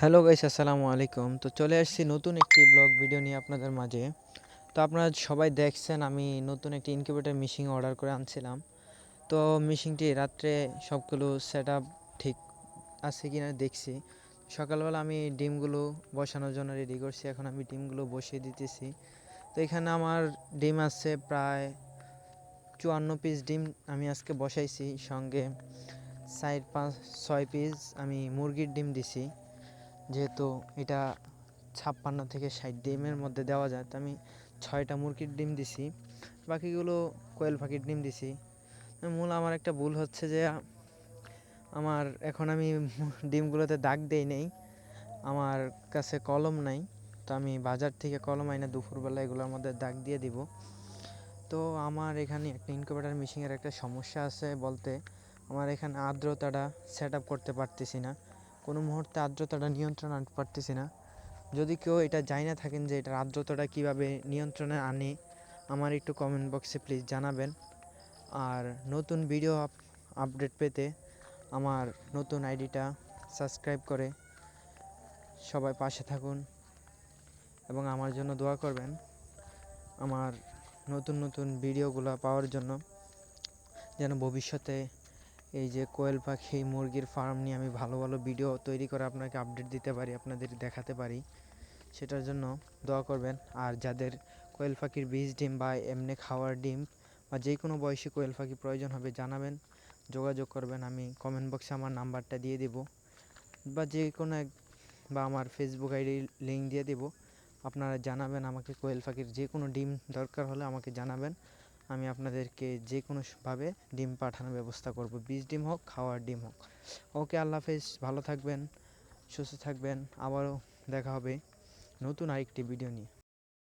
Hello guys, আসসালামু আলাইকুম। তো চলে আসছি নতুন একটি ব্লগ ভিডিও নিয়ে আপনাদের মাঝে। তো আপনারা সবাই দেখছেন আমি নতুন একটি ইনকিউবেটর মেশিন অর্ডার করে আনছিলাম। তো মেশিনটি রাত্রে সবগুলো সেট আপ ঠিক আছে কিনা দেখছি। সকালবেলা আমি ডিমগুলো বসানোর জন্য রেডি করছি, এখন আমি ডিমগুলো বসিয়ে দিতেছি। তো এখানে আমার ডিম আছে প্রায় 54 পিস ডিম আমি আজকে বসাইছি, সঙ্গে 4-5-6 পিস আমি মুরগির ডিম দিছি। যেহেতু এটা 56 থেকে 60 ডিমের মধ্যে দেওয়া যায়, তো আমি 6টা মুরগির ডিম দিছি, বাকিগুলো কোয়েল পাখির ডিম দিছি। মূল আমার একটা ভুল হচ্ছে যে আমার এখন আমি ডিমগুলোতে দাগ দেই নেই, আমার কাছে কলম নাই। তো আমি বাজার থেকে কলম আইনা দুপুরবেলা এগুলোর মধ্যে দাগ দিয়ে দিব। তো আমার এখানে একটা ইনকিউবেটর মেশিনের একটা সমস্যা আছে বলতে, আমার এখানে আর্দ্রতাটা সেট আপ করতে পারতেছি না, কোনো মুহূর্তে আর্দ্রতাটা নিয়ন্ত্রণ আনতে পারতেছি না। যদি কেউ এটা জানি না থাকেন যে এটার আর্দ্রতাটা কীভাবে নিয়ন্ত্রণে আনে, আমার একটু কমেন্ট বক্সে প্লিজ জানাবেন। আর নতুন ভিডিও আপডেট পেতে আমার নতুন আইডিটা সাবস্ক্রাইব করে সবাই পাশে থাকুন এবং আমার জন্য দোয়া করবেন আমার নতুন নতুন ভিডিওগুলো পাওয়ার জন্য, যেন ভবিষ্যতে এই যে কোয়েল পাখি মুরগির ফার্ম নিয়ে আমি ভালো ভালো ভিডিও তৈরি করে আপনাকে আপডেট দিতে পারি, আপনাদের দেখাতে পারি, সেটার জন্য দোয়া করবেন। আর যাদের কোয়েল পাখির বীজ ডিম বা এমনি খাওয়ার ডিম বা যে কোনো বয়সী কোয়েল পাখি প্রয়োজন হবে জানাবেন, যোগাযোগ করবেন। আমি কমেন্ট বক্সে আমার নাম্বারটা দিয়ে দেব, বা যে কোনো এক বা আমার ফেসবুক আইডির লিঙ্ক দিয়ে দেব। আপনারা জানাবেন আমাকে, কোয়েল পাখির যে কোনো ডিম দরকার হলে আমাকে জানাবেন, আমি আপনাদেরকে যে কোনোভাবে ডিম পাঠানোর ব্যবস্থা করব, বীজ ডিম হোক খাওয়ার ডিম হোক। ওকে, আল্লাহ হাফেজ, ভালো থাকবেন, সুস্থ থাকবেন, আবারও দেখা হবে নতুন আরেকটি ভিডিও নিয়ে।